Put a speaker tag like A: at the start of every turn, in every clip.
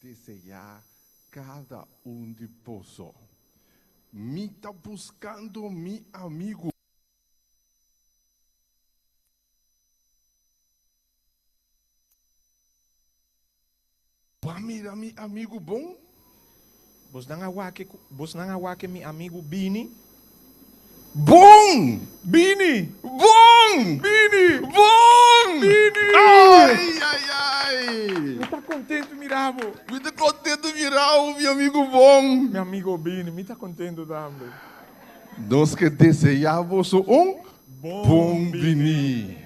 A: desejar cada de vós. Me está buscando mi amigo. Pamira mi amigo bom?
B: Bos nanga wake mi amigo Bini.
A: Bom! Bini!
B: Bini!
A: Bom!
B: Bini!
A: Bom!
B: Bini!
A: Ai, ai, ai!
B: Me tá contento, Mirabo.
A: Muito contente virar o meu amigo bom.
B: Meu amigo Bini, me tá contento também.
A: Nós que desejamos bom Bini.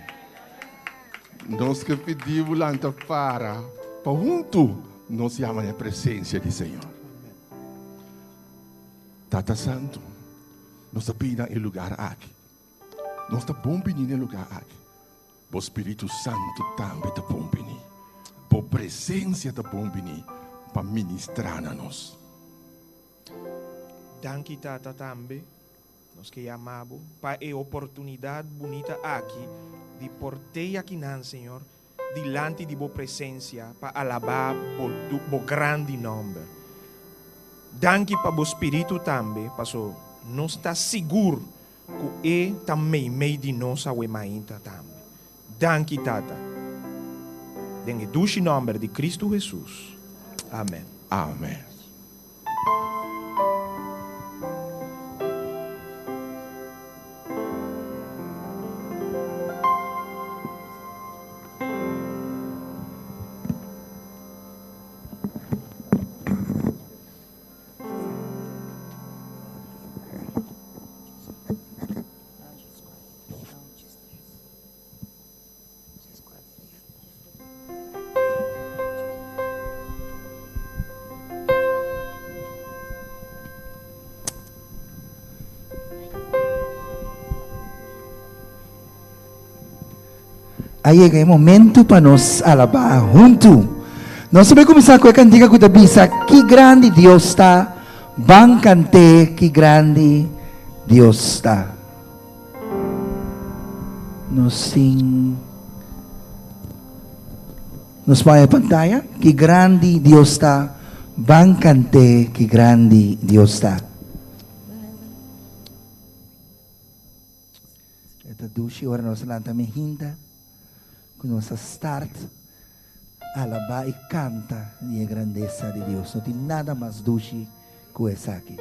A: Nós que pedimos lá para junto nós chamamos a presença do Senhor. Tata Santo, nós estamos em lugar aqui. Nós estamos bom Bini no lugar aqui. O Espírito Santo também está bom Bini. A presença está bom Bini para ministrar a nós.
B: Danke, Tata, também. Nós que amamos para a oportunidade bonita aqui de portei aqui, Senhor, diante de boa presença para alabar o grande nome. Danke para o Espírito também, para nós estar seguro que é também meio de nós a Mainta também. Danke, Tata. Em o nome de Cristo Jesus. Amém.
A: Amém.
C: Aí é o momento para nós alabar junto. Nós vamos começar com a cantiga que bisa, que grande Deus está. Vamos cantar, que grande Deus está. Nos põe a pantalla, que grande Deus está. Vamos cantar, que grande Deus está. Esta dushi ora nós lantamos hinda. Nossa start alabar e canta a grandeza de Deus. Não tem nada mais doce que essa aqui.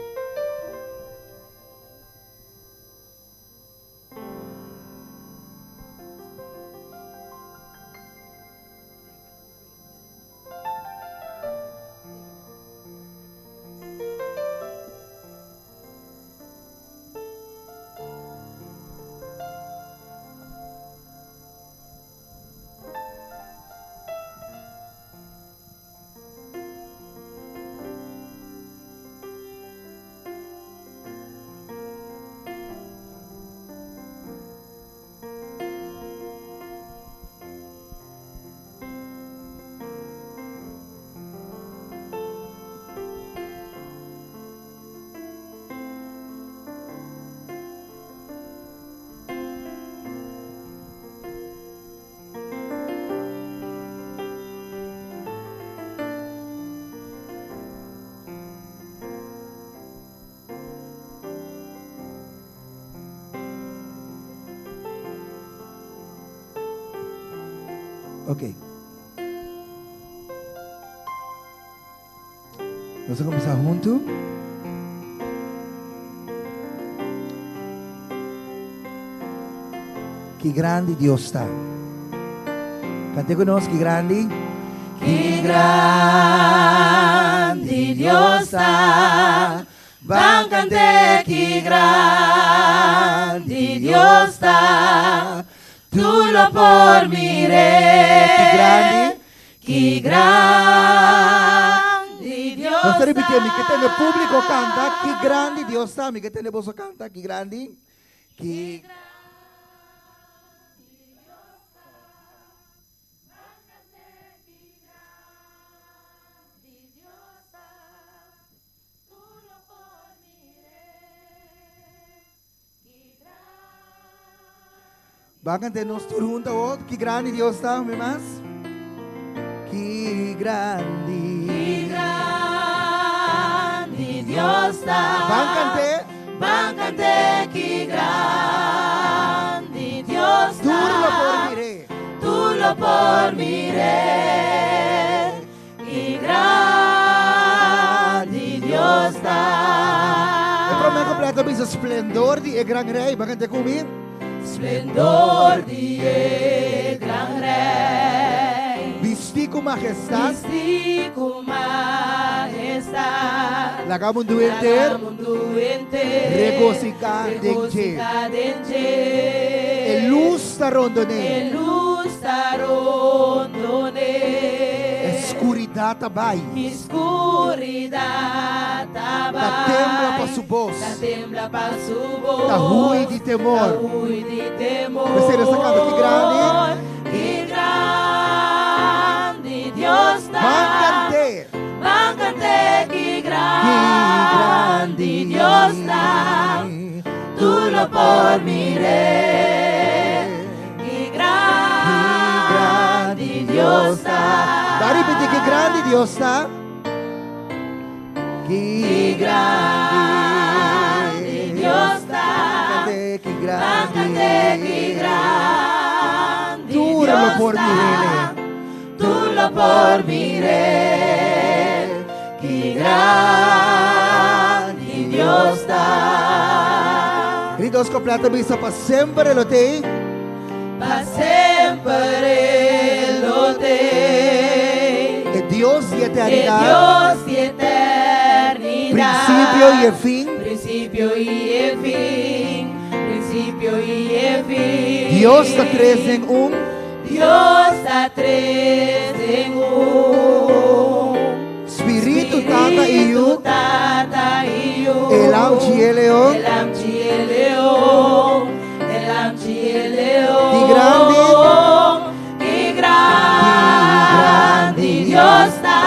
C: Ok. Vamos começar junto. Que grande Deus está. Cante conosco, que grande.
D: Que grande Deus está. Vamos cantar, que grande Deus está. Tu lo por mire. Que grande Deus está.
C: Vamos repetir, que tem o público canta, que grande Deus está. Que tem o bolso canta, que grande. Que Bagan de nós todos juntos, oh, que grande Deus está, me mais. Que grande
D: Deus está.
C: Van
D: cante, que grande Deus está. Tu lo por mire. Que grande Deus está.
C: E para mim completo o esplendor de grande rei, van cante comigo.
D: Esplendor de gran rey.
C: Visti com majestad.
D: Visti com majestad.
C: Laga mundo inteiro.
D: Mundo inteiro.
C: Regocijar E luz ta rondone.
D: Luz ta rondone.
C: Escuridad tabai.
D: Escuridad tabai.
C: Ta tembla pa su voz.
D: Ta tembla pa su voz.
C: Ta hui di temor.
D: Ta hui di temor.
C: Você essa canta que grande.
D: Que grande Dios ta.
C: Mancante.
D: Mancante que grande Dios ta. Tú lo por mire. Que grande Dios ta.
C: Vai repetir que grande Deus está. Que grande
D: Dios está.
C: Que
D: Mancante que grande
C: Tú
D: Dios
C: lo por
D: ta.
C: mire.
D: Tú lo por mire. Que grande Dios está.
C: Gritos completa misa para sempre lo te.
D: Pa sempre lo te.
C: E Dios de
D: De
C: eternidad.
D: Dios de eternidad.
C: Principio y el fin.
D: Principio y el fin. Principio y el fin.
C: Dios está tres en un.
D: Dios está tres en un.
C: Espíritu Tata y yo.
D: Tata y yo.
C: El Amchi y el León.
D: El Amchi y el León. El Amchi y el León.
C: Di grande.
D: Que grande Dios está.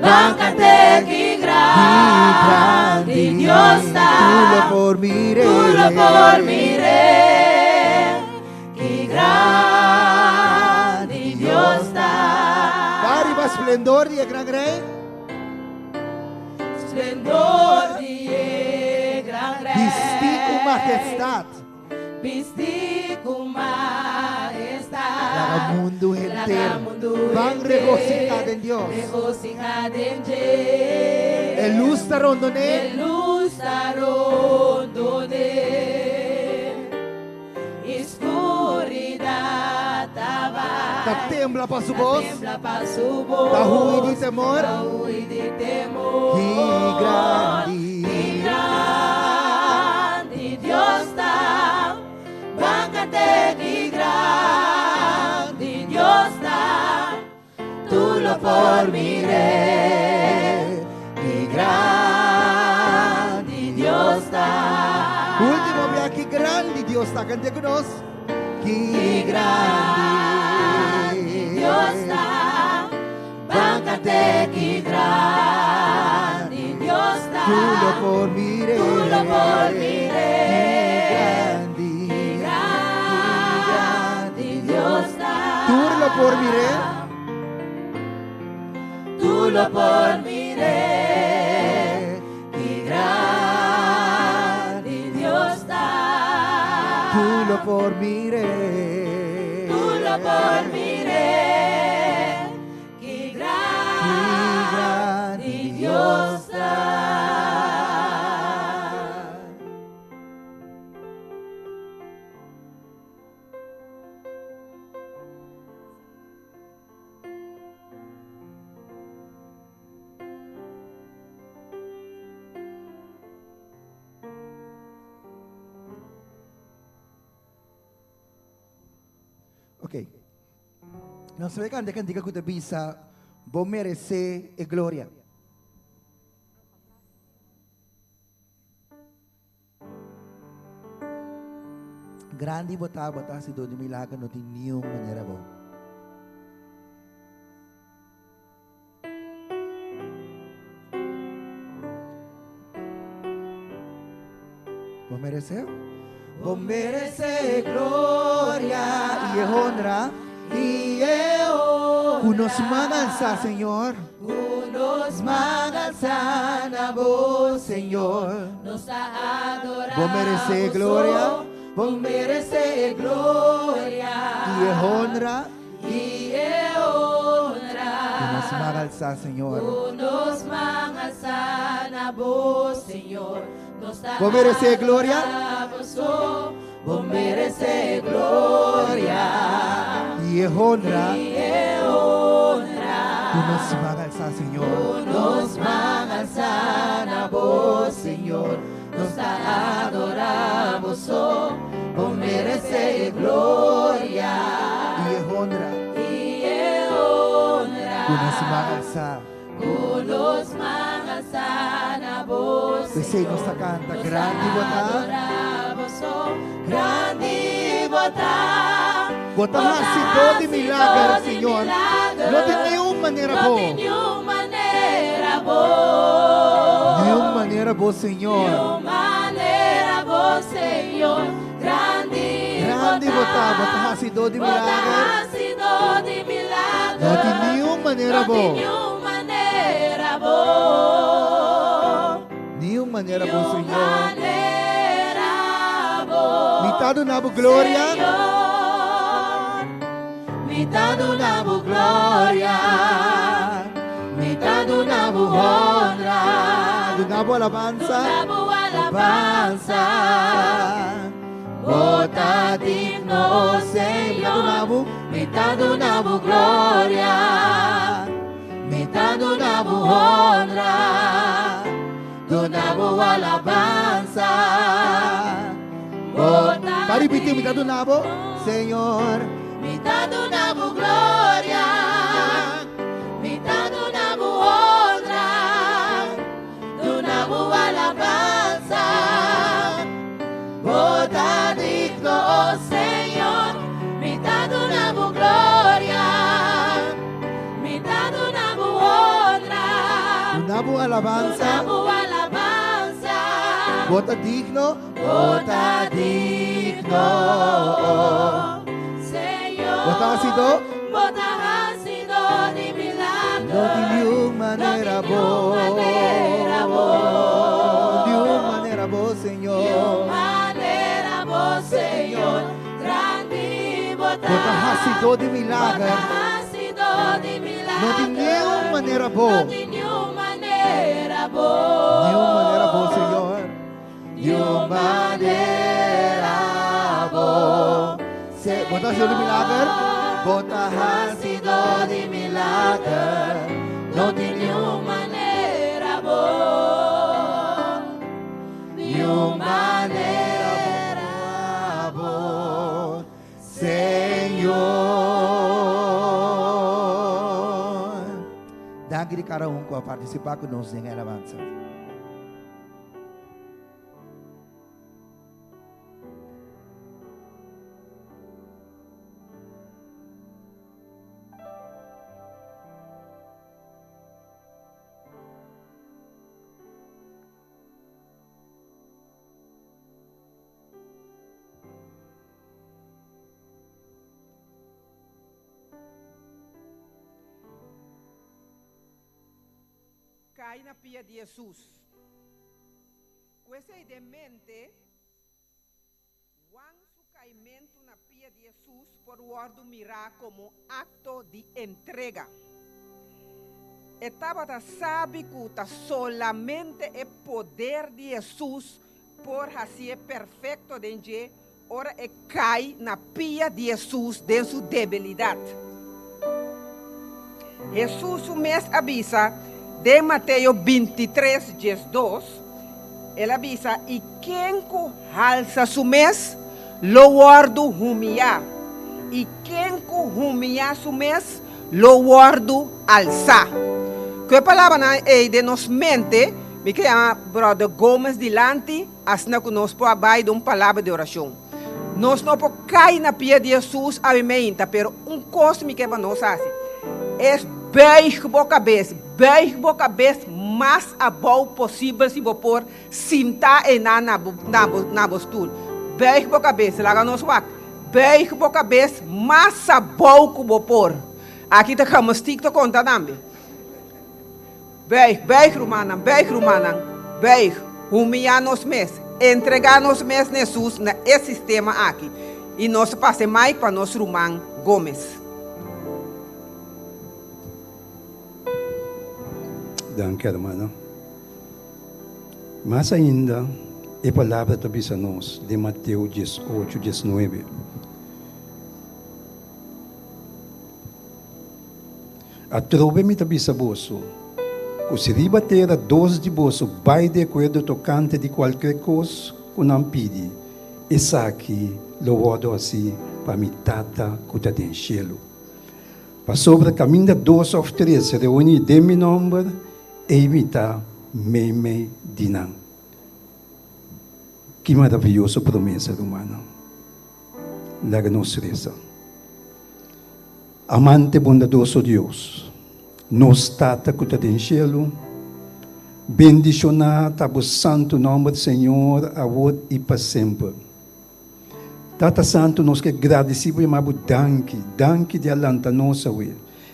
D: Bancate que grande Dios está.
C: Tú lo por mire.
D: Tú lo por mire. Que grande Dios está.
C: Pari va esplendor y el gran rey.
D: Esplendor de gran rey.
C: Visti con majestad.
D: Visti con majestad.
C: Laga mundo
D: Laga
C: entero.
D: mundo
C: Van
D: entero.
C: regocijad en Dios.
D: Regocijad en Dios.
C: El luz ta rondone.
D: El luz ta rondone. Escuridad tabai.
C: Ta tembla pa su voz.
D: Tembla pa su voz.
C: Ta hui di temor.
D: Ta hui di temor.
C: Que grande.
D: Que grande Dios está. Bancate que grande Dios está. Tú lo por mire. Que grande Dios está.
C: Último via que grande Dios está. Cante con nos. Que grande
D: Dios está. Bancate que grande Dios está.
C: Tú lo por mire.
D: Tú lo por mire.
C: Que
D: grande Dios está.
C: Tú lo por mire.
D: Tú lo por mire. Que grande Dios está.
C: Tú lo por mire.
D: Tú lo por mire. Que grande Dios está.
C: Ok. Não se canta cantica que bisa bom merecer e glória. Grande botar se do de milagre não tem nenhuma maneira bom. Bom merecer? Bom merecer glória e honra
D: Y eu
C: Kunos mangansa, Senhor.
D: unos manganza na voz,
C: Senhor.
D: nos adoramos.
C: Vos merecer gloria.
D: Vos merecer gloria.
C: E honra.
D: Y honra.
C: Kunos mangansa, Senhor.
D: Unos manganza na voz, Señor. Nos
C: Vos merecer gloria.
D: Vos
C: y honra.
D: y honra.
C: Tú nos mangalsa, Señor.
D: Tú nos mangalsa na voz, Señor. Nos adoramos, oh, por merecer gloria.
C: Y honra.
D: Y honra.
C: Tú nos mangalsa.
D: Kulos mga sana voz,
C: Kasi nos canta, grande bota.
D: Grande bota.
C: Bota hasido de milagre, Señor. No de nenhuma maneira boa.
D: De nenhuma maneira boa.
C: Nenhuma maneira boa, Senhor.
D: Nenhuma maneira boa, Senhor. Grande
C: bota. Bota hasido de milagre.
D: Bota hasido de milagre.
C: No de nenhuma maneira boa. Nenhuma maneira boa, Senhor. Mitad na glória.
D: Mitad na glória. Mitad na honra.
C: Do nabo alabanza.
D: Alabanza. Bota digno, Senhor. Mitad na glória. Mitad na honra. Do nabo alabanza.
C: Pari bitin mitad do nabo, Senhor.
D: Mitad na glória. Mitad na honra. Do nabo alabanza. Bota digno, oh Senhor. Mitad na glória. Mitad na honra.
C: Do nabo alabanza.
D: Nabo alabanza.
C: Bota digno.
D: Bota digno, Senhor.
C: Bota hasido.
D: Bota hasido de milagre.
C: No de nenhuma maneira boa. Nenhuma maneira boa, Senhor.
D: Maneira boa, Senhor. Grande bota.
C: Bota hasido de milagre.
D: Bota hasido de milagre.
C: No de nenhuma maneira boa.
D: Não de nenhuma maneira boa.
C: Nenhuma maneira boa, Senhor.
D: Nenhuma maneira boa.
C: Bota hasido de milagre.
D: Bota hasido de milagre. Não de nenhuma maneira boa. Nenhuma maneira
C: boa, Senhor. Dagri cada um a participar conosco em alabança.
E: Cai na pia de Jesus. Questa è de mente, quando su caimento na pia de Jesus, por guardo mirar como acto de entrega. Estava sabe que solamente é poder de Jesus por fazer perfeito dentro, ora é cai na pia de Jesus de sua debilidade. Jesus o mês avisa de Mateus 23, 2, ele avisa, e quem alça su mês, lo guardo humilhar. E quem humilhar su mês, lo guardo alçar. Que palavra de nos mente, me chama brother Gomes dilante, assim que nós podemos abaixo de uma palavra de oração. Nós não podemos cair na pia de Jesus a Mainta, pero coisa me quer nós fazer. É beijo a cabeça mais a bom possível se vou pôr sentar e na postura. Beijo a cabeça, lá nós vamos. Beijo a cabeça mais a bom que vou pôr. Aqui está como stick to conta também. Beijo, Romana, beijo. Humilhar nos meses, entregar nos meses Jesus nesse sistema aqui. E nós passamos mais para nosso irmão Gomes.
F: Danke, hermano. Mas ainda, a palavra também a nós, de Mateus 18, 19. A trove me tabisa boso. O se ribatera dos de boso, vai de acordo tocante de qualquer coisa que não pede. Essa aqui, louvado assim, para mi tata que está em cielo. Para sobre caminho de 2 ou 3, se reúne de meu nome, e imita me dinam. Que maravilhosa promessa humana. Laga nos reza. Amante bondadoso Deus, nos tata que está em cielo, bendicionar o santo nome do Senhor, agora e para sempre. Tata Santo, nós que agradecemos e amamos danke de alanta nossa,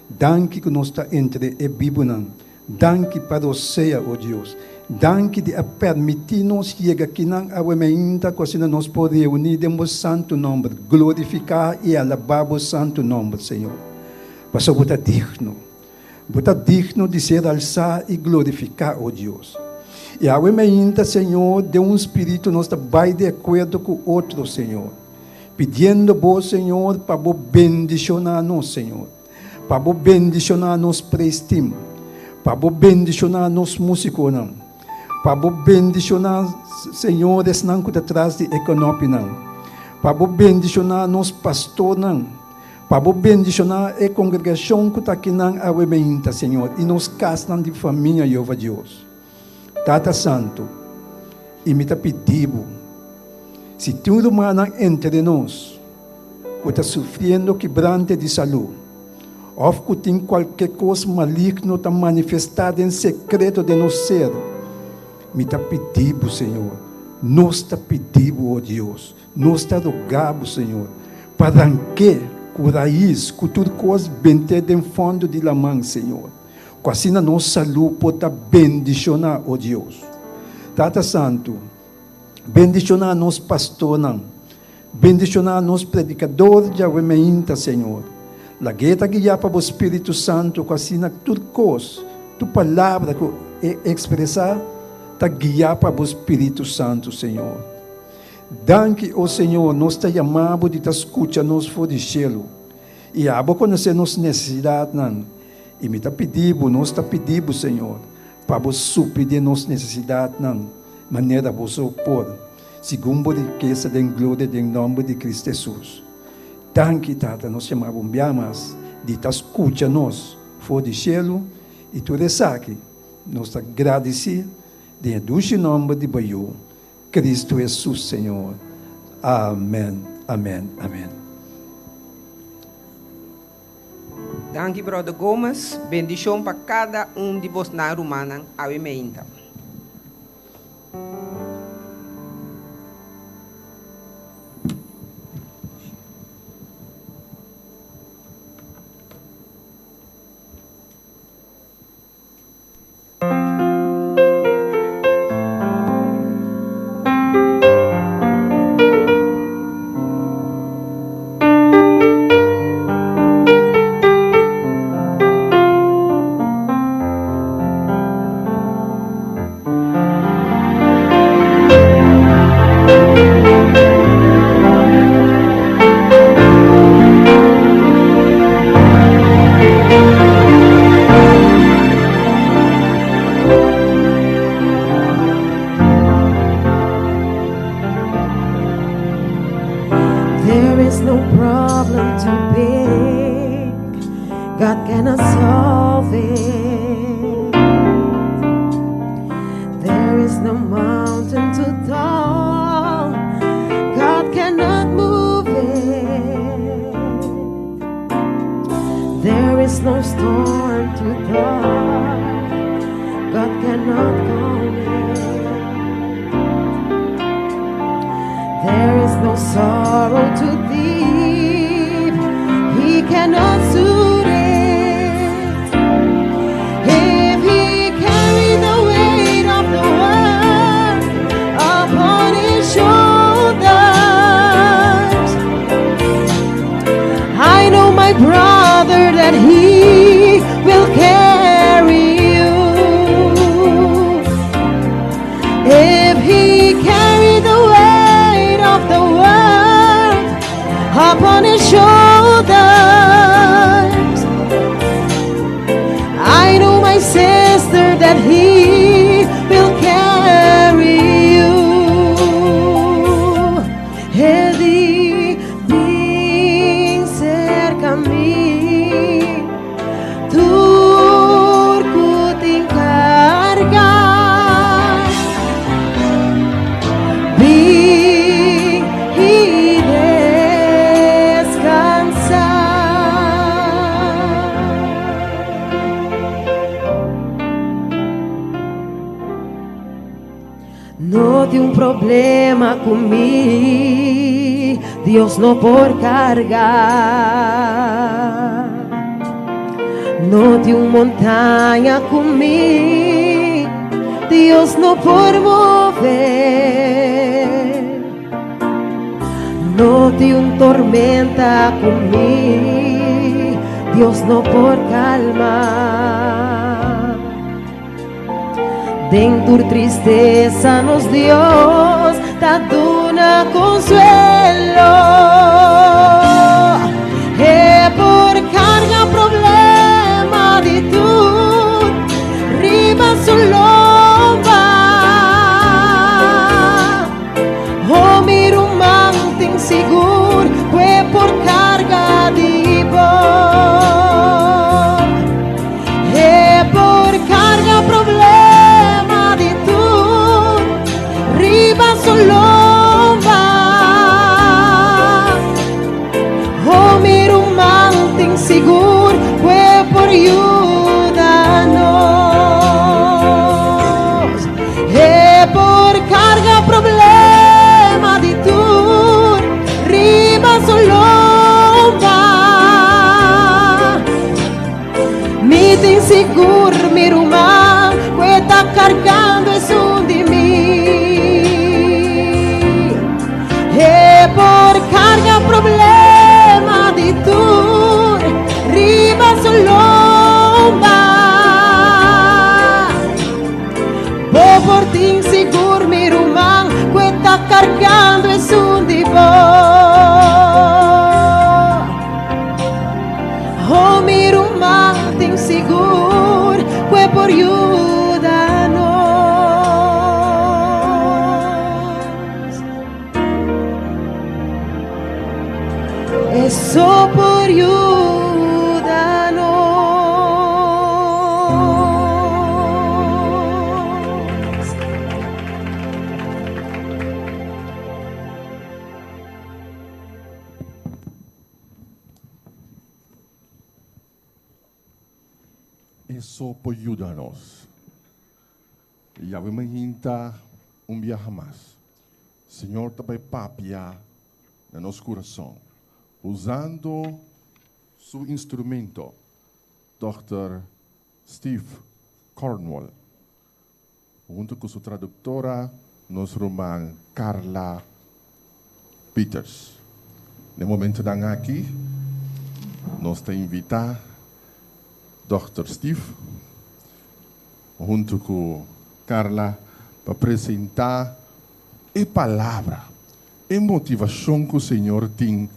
F: danke que nós está entre e Bíblia, danke para você, ó Deus, danke de permitir-nos chegar aqui na Mainta, que nós podemos reunir em santo nome, glorificar e alabar o santo nome, Senhor. Mas você está digno de ser alçado e glorificar, ó Deus. E a Mainta, Senhor, de espírito, nós está bem de acordo com o outro, Senhor. Pedindo vos, Senhor, para vos bendicionar-nos, Senhor. Para vos bendicionar-nos prestim. Para vos bendicionar-nos músicos, não. Para vos bendicionar, Senhor, esse não que está atrás de econômica, não. Para vos bendicionar-nos pastor, não. Para vos bendicionar a congregação que está aqui na Mainta, Senhor. E nos casam de família, Jeová Deus. Tata Santo, e me está pedindo, se tudo humano entre nós, que está sofrendo quebrante de saúde, ou que tem qualquer coisa maligna está manifestada em secreto de nosso ser, me está pedindo, Senhor, nós está pedindo, ó Deus, nós está rogando, Senhor, para que com raiz, com tudo coisa bente em fundo de la mão, Senhor, com assim a nossa saúde pode bendicionar, ó Deus. Tata Santo, bendicionar nos pastor, bendicionar nos predicador de Mainta, Senhor. Lagueta guiar para o Espírito Santo, com assim tudo coisa, tu palavra que expressar, está guiar para o Espírito Santo, Senhor. Danke, ó Senhor, nós está chamando de escutar nos for de cielo. E abo conhecer nossa necessidade, não. E me está pedindo, nós está pedindo, Senhor, para vos suprir de nossa necessidade, não. Maneira vos opor, segundo a riqueza da glória em nome de Cristo Jesus. Danke, Tata, nós chamamos mas de escutar nós, for de cielo, e tu aqui, nós agradecemos, de dulce nome de Baiú, Cristo Jesus, Senhor. Amém, amém, amém.
E: Danke, brother Gomes. Bendição para cada de vós na Romana, a Mainta.
D: problema conmigo, Dios no por cargar. No de una montaña conmigo, Dios no por mover. No de una tormenta conmigo, Dios no por calmar. Dentro tristeza nos Dios da una consuelo. Por carga problema de tu riba su lomba. Oh, mi romance inseguro fue por carga de vos. Por carga problema de tu riba su lomba. Oh, mi romance inseguro fue por ayudarnos. Por carga problema de tu riba su lomba. Me tem seguro, mi romance que está cargando es un de mí. Por carga problema de tu riba su lomba. Por ti inseguro, mi romance que está cargando es un de vos. Oh, mi romance inseguro fue por ayudarnos. Eso por ayudarnos.
A: Eso por ayudarnos. Yahweh Mainta día jamás. Senhor também papia no nosso coração, usando seu instrumento, Dr. Steve Cornwall, junto com sua tradutora, nossa irmã Carla Peters. No momento da aqui, nós te invitar Dr. Steve, junto com Carla, para apresentar a palavra, a motivação que o Senhor tem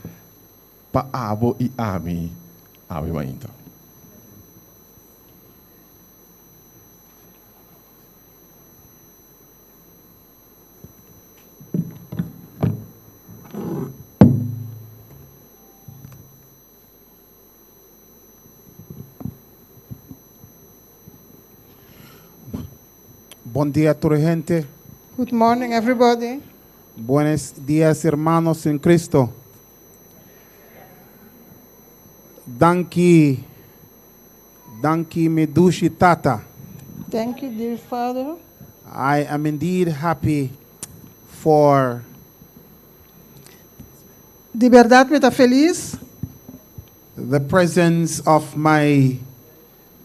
A: para abo e ami, ave Mainta.
G: Bom dia a toda gente.
H: Good morning, everybody.
G: Buenos días, hermanos en Cristo. Danki Medushi Tata.
H: Thank you, dear Father.
G: I am indeed happy for
H: De verdade, me está feliz
G: the presence of my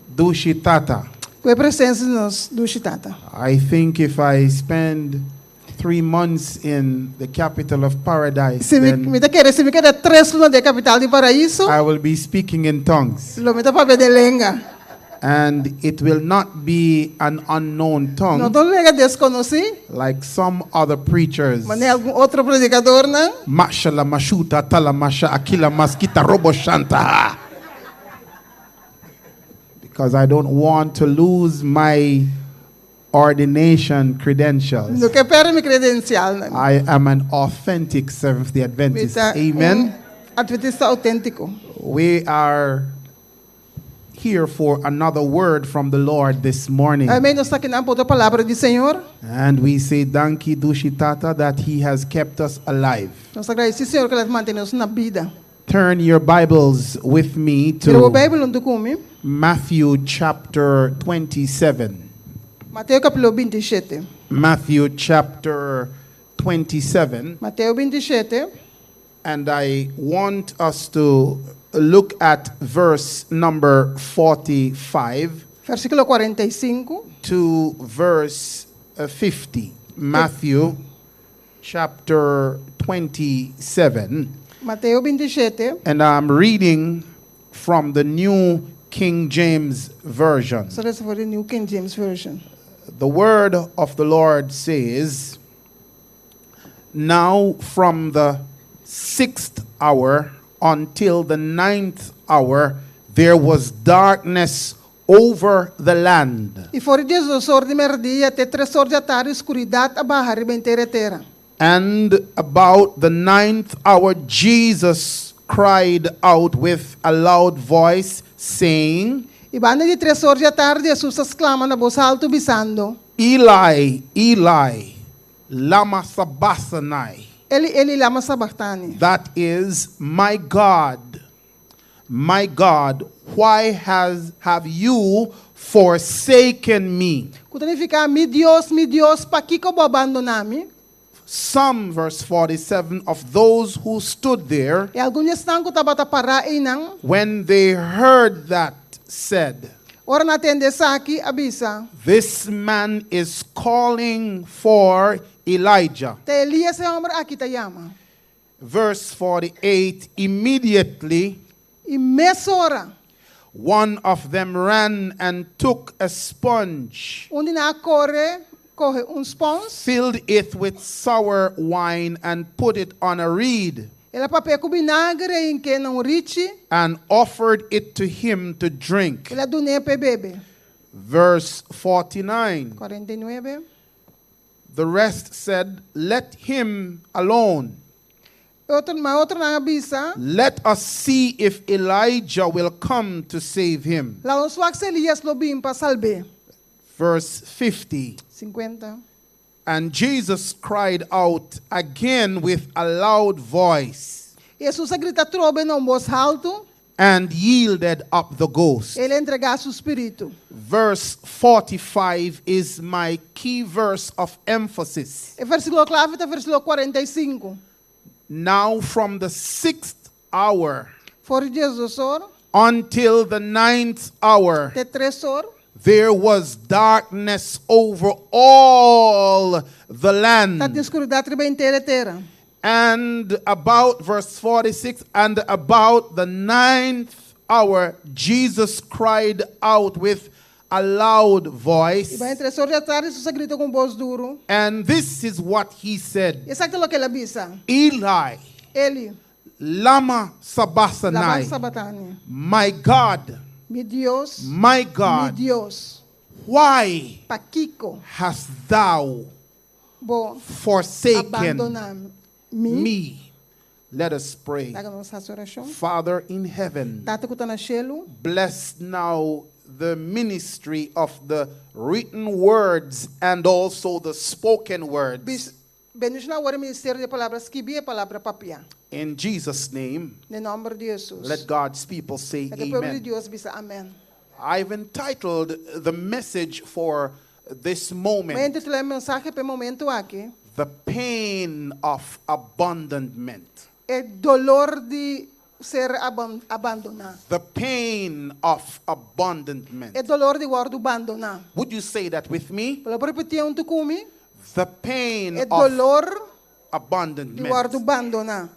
G: Dushi Tata.
H: com a presença do Chitata.
G: I think if I spend 3 months in the capital of paradise,
H: Se
G: then
H: me queda 3 lunas de capital de paraíso,
G: I will be speaking in tongues.
H: lo me está para de lenga.
G: And it will not be an unknown
H: Não
G: tongue
H: estou lenga desconheci,
G: like some other preachers.
H: mas nem algum outro predicador, não?
G: Mashala mashuta tala masha akila maskita robo shanta. Because I don't want to lose my ordination credentials.
H: Não quero perder minha credencial, não?
G: I am an authentic Seventh-day Adventist. Amen.
H: Adventista autêntico.
G: We are here for another word from the Lord this morning.
H: Amém. Nós estamos aqui na outra palavra do Senhor.
G: And we say, Danki Dushitata, that He has kept us alive.
H: Nós agradecemos, Senhor, que Ele mantém-nos na vida.
G: Turn your Bibles with me
H: Tira o
G: to
H: Bíblia onde comigo.
G: Matthew chapter 27.
H: Mateus capítulo 27.
G: Matthew chapter 27,
H: Mateo 27,
G: and I want us to look at verse number 45
H: versículo 45,
G: to verse 50. Matthew chapter 27.
H: Mateo 27,
G: And I'm reading from the New King James Version.
H: so that's for the New King James Version.
G: The word of the Lord says, "Now from the 6th hour until the 9th hour, there was darkness over the land.
H: E fora de 12 de meio-dia até 3 da tarde, escuridade abarra a inteira terra.
G: And about the 9th hour, Jesus cried out with a loud voice, saying,
H: E banda de 3 da tarde, Jesus exclama na voz alta, bisando.
G: Eli, Eli, lama sabachthani."
H: Ele lama sabachthani.
G: That is, my God, why have you forsaken me?
H: Quando ele fica, mi Deus, pa que eu vou abandonar-me?
G: Some, verse 47, of those who stood there,
H: E alguns estão que estava parar e não.
G: when they heard that, said,
H: Ora na tendência aqui, avisa.
G: "This man is calling for Elijah."
H: Te Elias é homem aqui te chama.
G: Verse 48, immediately
H: E nessa hora,
G: one of them ran and took a sponge,
H: onde na corre spons.
G: filled it with sour wine, and put it on a reed,
H: Ela papel com vinagre em que não riche.
G: and offered it to him to drink.
H: Ela doné para bebe.
G: Verse 49,
H: 49.
G: the rest said, "Let him alone.
H: Outra na avisa.
G: Let us see if Elijah will come to save him."
H: Lá os wax Elias lo bim para salve.
G: Verse 50,
H: 50.
G: and Jesus cried out again with a loud voice,
H: Jesus grita trove na voz alto.
G: and yielded up the ghost.
H: Ele entregar seu espírito.
G: Verse 45 is my key verse of emphasis.
H: E versículo clave é versículo 45.
G: Now from the 6th hour
H: Fora de Jesus hora,
G: until the 9th hour,
H: até 3 horas.
G: there was darkness over all the
H: Está de
G: land.
H: escuridade bem inteira terra.
G: And about verse 46, and about the 9th hour, Jesus cried out with a loud
H: E
G: voice.
H: vai entre 3 horas da tarde, Jesus grita com voz duro.
G: And this is what he said,
H: E sabe o que ele avisa?
G: "Eli,
H: Ele,
G: lama
H: lama
G: sabachthani,
H: sabatani.
G: my God,
H: Mi Deus,
G: my
H: mi
G: God,
H: Deus,
G: why
H: Paquico,
G: hast thou
H: bo
G: forsaken
H: abandonar-me.
G: me?" Let us pray.
H: Daga nossa oração.
G: Father in heaven,
H: Tata que está na chelo,
G: bless now the ministry of the written words and also the spoken words.
H: bendice na hora ministério de palavras que bia palavra papia.
G: In Jesus' name,
H: No nome de Jesus.
G: let God's people say
H: Daga povo de
G: amen.
H: Deus bisa amém.
G: I've entitled the message for this
H: Mas
G: moment,
H: intitulei mensagem para momento aqui.
G: "The Pain of Abandonment."
H: É dolor de ser abandonado.
G: The pain of abandonment.
H: É dolor de guardo abandonar.
G: Would you say that with me?
H: Para repetir um tucumi,
G: The pain
H: é
G: of
H: dolor de guardo
G: abandonment.
H: abandonar.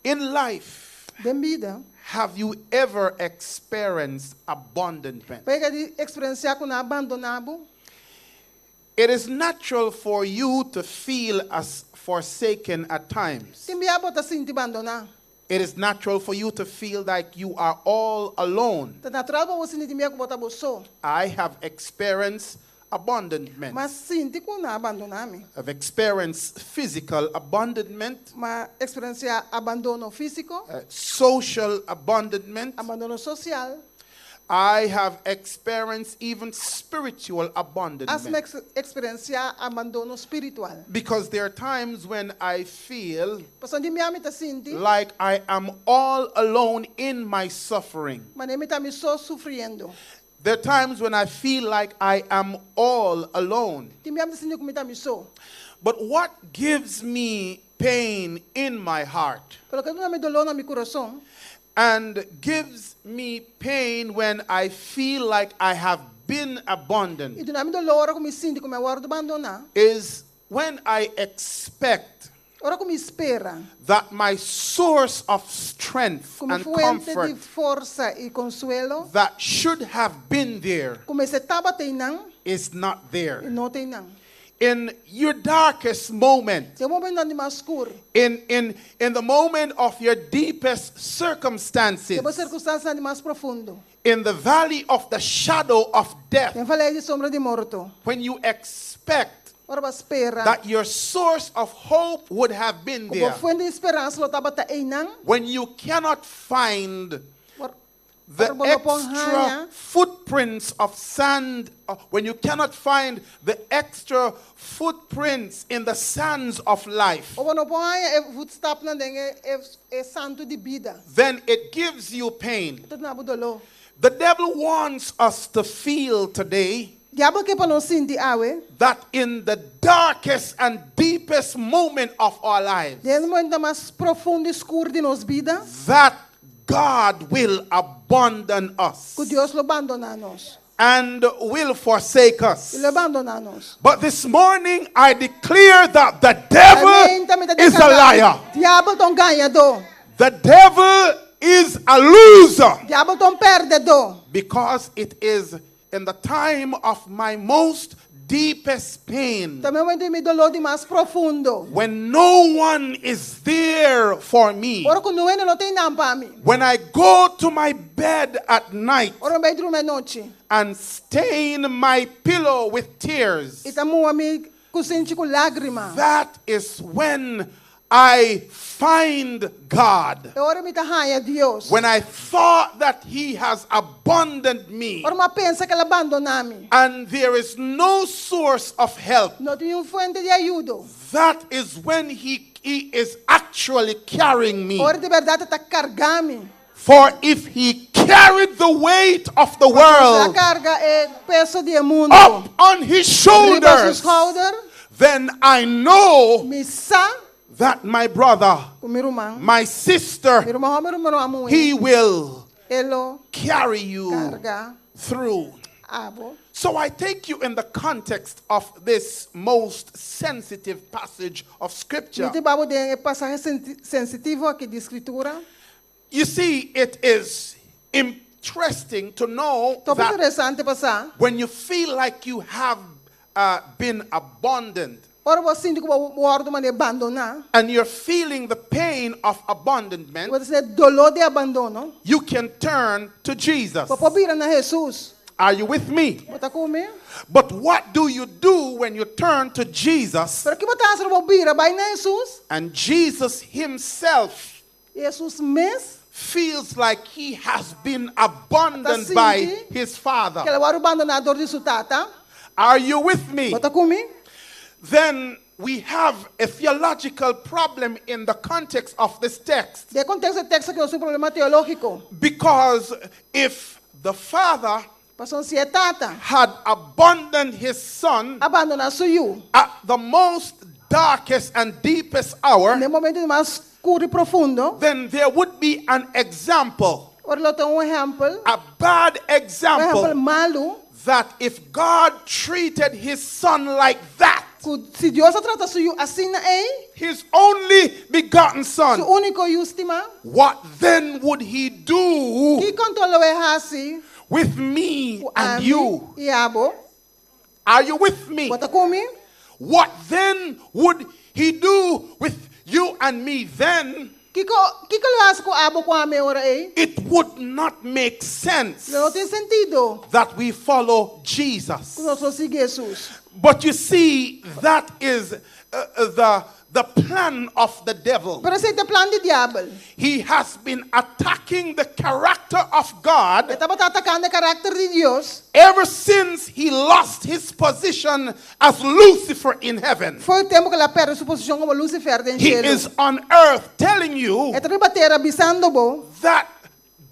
G: In life,
H: De vida,
G: have you ever experienced abandonment?
H: pega de experienciar com abandonado.
G: It is natural for you to feel as forsaken at times.
H: Tem bia bota sinti abandonar.
G: It is natural for you to feel like you are all alone.
H: Tá natural para você sentir que bota bolso.
G: I have experienced abandonment.
H: Mas sinti com abandonar-me.
G: I've experienced physical abandonment,
H: Mas experienciar abandono físico,
G: social abandonment.
H: abandono social.
G: I have experienced even spiritual
H: As
G: abandonment.
H: experienciar abandono espiritual.
G: Because there are times when I feel
H: Passando de minha tá sinti,
G: like I am all alone in my suffering.
H: mas nem me tá me só sofrendo.
G: There are times when I feel like I am all alone.
H: Timbiam de sinyo kumita miso.
G: But what gives me pain in my heart
H: Pero kadu na mi dolo na mi coração.
G: and gives me pain when I feel like I have been abandoned
H: Ito na mi dolo ora kung mi sindi kung mi wardo abandona.
G: is when I expect
H: Ora kung mi espera.
G: that my source of strength
H: Kung mi
G: and
H: fuente de
G: comfort
H: força e consuelo.
G: that should have been there
H: Kung may setaba tainang,
G: is not there.
H: no tainang.
G: In your darkest moment,
H: Sa momento na ni maskur.
G: in the moment of your deepest circumstances,
H: Sa circunstância na ni mas profundo.
G: in the valley of the shadow of death,
H: Tem falei de sombra de morto.
G: when you expect
H: Ora ba espera.
G: that your source of hope would have been
H: Kung
G: there,
H: fuente de esperança lo taba tainang.
G: when you cannot find the
H: Ora ba pong
G: extra
H: haya.
G: footprints of sand, when you cannot find the extra footprints in the sands of life,
H: O ano po ay footstep na deng santo de vida.
G: then it gives you pain.
H: Ito na budolo.
G: The devil wants us to feel today
H: Diabo que pa no sindi awe.
G: that in the darkest and deepest moment of our lives,
H: Dentro mo ainda mais profundo e escuro de nos vida.
G: that God will abandon us
H: Que Deus lo abandona nos.
G: and will forsake us.
H: Ele abandona nos.
G: But this morning I declare that the devil
H: Amém, também tá
G: is a
H: declarando.
G: liar.
H: Diabo tão ganhador.
G: The devil is a loser,
H: Diabo tão perdedor.
G: because it is in the time of my most deepest pain,
H: Também vai me dolor de mais profundo.
G: when no one is there for me,
H: Ora quando ele não tem nada para mim.
G: when I go to my bed at night
H: Ora vai dormir noite.
G: and stain my pillow with tears,
H: E tamu a mi kusinti com lágrima.
G: that is when I find God.
H: E ora me tahanha Deus.
G: When I thought that He has abandoned me
H: Ora ma pensa que ele abandona me.
G: and there is no source of help,
H: Não tem fuente de ajuda.
G: that is when He is actually carrying me.
H: Ora de verdade está cargando.
G: For if He carried the weight of the
H: A
G: world
H: carga é peso de mundo.
G: up on His
H: Riba
G: shoulders,
H: sus shoulder.
G: then I know
H: Missa.
G: that my brother,
H: Com meu irmão.
G: my sister,
H: Meu irmão amo
G: He will
H: ele
G: carry you
H: carga
G: through.
H: abo.
G: So I take you in the context of this most sensitive passage of Scripture.
H: Este babo de passagem sensitivo aqui de escritura.
G: You see, it is interesting to know
H: Tô
G: that
H: interessante passar.
G: when you feel like you have been abandoned
H: Ora você sente que o ordo mane abandonar.
G: and you're feeling the pain of abandonment,
H: Você dolor de abandono.
G: you can turn to Jesus.
H: Papo vira na Jesus.
G: Are you with me?
H: Bota comer.
G: But what do you do when you turn to Jesus
H: Pero que bota asro vira vai na Jesus.
G: and Jesus Himself
H: Jesus mes
G: feels like He has been abandoned
H: Tá
G: by
H: senti
G: His Father?
H: que ele era o abandonador de sua tata.
G: Are you with me?
H: Bota comer.
G: Then we have a theological problem in the context of this text.
H: De contexto texto que é um problema teológico.
G: Because if the Father
H: Passou se é tata.
G: had abandoned His Son
H: Abandonar suyo.
G: at the most darkest and deepest hour,
H: No momento mais escuro e profundo.
G: then there would be an example,
H: Ora lo tem exemplo.
G: a bad
H: Exemplo
G: example,
H: malo.
G: that if God treated His Son like that,
H: Se Deus trata suyo assim na
G: His only begotten
H: seu
G: Son,
H: único e última.
G: what then would He do
H: Que controlou é assim.
G: with me
H: O
G: and
H: ami
G: you?
H: e abo.
G: Are you with me?
H: Bota comer.
G: What then would He do with you and me then?
H: Que lo hace com abo com a me ora
G: It would not make sense
H: Não tem sentido.
G: that we follow Jesus.
H: Nós só seguimos Jesus.
G: But you see, that is the plan of the devil.
H: Pero esse é o plano do diabo.
G: He has been attacking the character of God
H: Ele estava atacando o caráter de Deus.
G: ever since he lost his position as Lucifer in heaven.
H: Foi o tempo que ele perdeu sua posição como Lucifer em
G: He
H: cielo.
G: is on earth telling you
H: Ele está bater avisando bo
G: that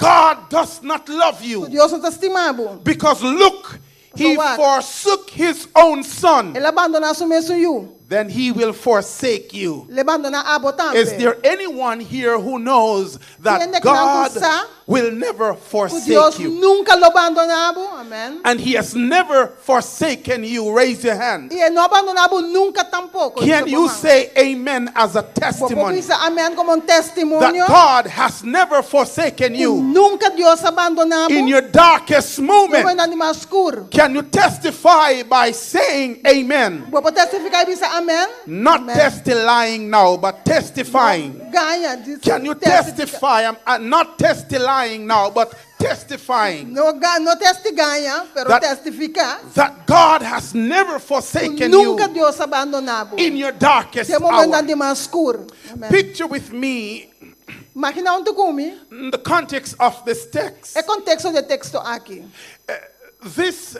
G: God does not love
H: O
G: you.
H: Deus não te estimava.
G: Because look, he
H: So what?
G: forsook his own son.
H: Ele abandonasse o mesmo you.
G: Then he will forsake you.
H: Ele abandona a botambe.
G: Is there anyone here who knows that
H: Tiene que
G: God
H: lançar.
G: will never
H: O
G: forsake
H: Deus
G: you?
H: nunca lo abandonava. Amém.
G: And he has never forsaken you. Raise your hand.
H: E ele não abandonava nunca tampouco.
G: Can you say amen as a testimony
H: Dizer amém como
G: that
H: testemunho.
G: God has never forsaken you
H: Nunca Deus abandonava.
G: in your darkest
H: No
G: moment?
H: momento mais escuro.
G: Can you testify by saying amen?
H: Vou testificar e dizer amém.
G: Not
H: Amen.
G: testifying now, but testifying.
H: Ganha. Diz,
G: Can you testify? I'm not testifying now, but testifying
H: No testi ganha, pero
G: That-
H: testificar.
G: that God has never forsaken
H: Nunca
G: you
H: Deus abandonava.
G: in your darkest
H: Tem momento
G: hour.
H: de mais escuro. Amém.
G: Picture with me
H: Imagina onde come.
G: the context of this text.
H: É contexto de texto aqui.
G: This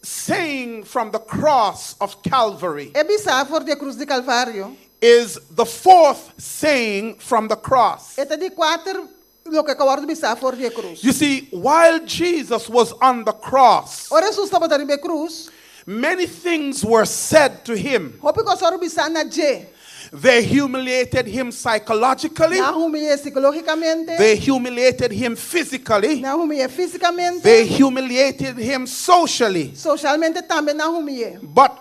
G: saying from the cross of Calvary
H: É bizarro de cruz de Calvário.
G: is the fourth saying from the cross.
H: É de quatro lo que acabou de bizarro de cruz.
G: You see, while Jesus was on the cross,
H: Ora Jesus estava de cruz.
G: many things were said to him.
H: Hope que só bizarro na je.
G: They humiliated him psychologically.
H: Na humilha psicologicamente.
G: They humiliated him physically.
H: Na humilha fisicamente.
G: They humiliated him socially.
H: Socialmente também na humilha.
G: But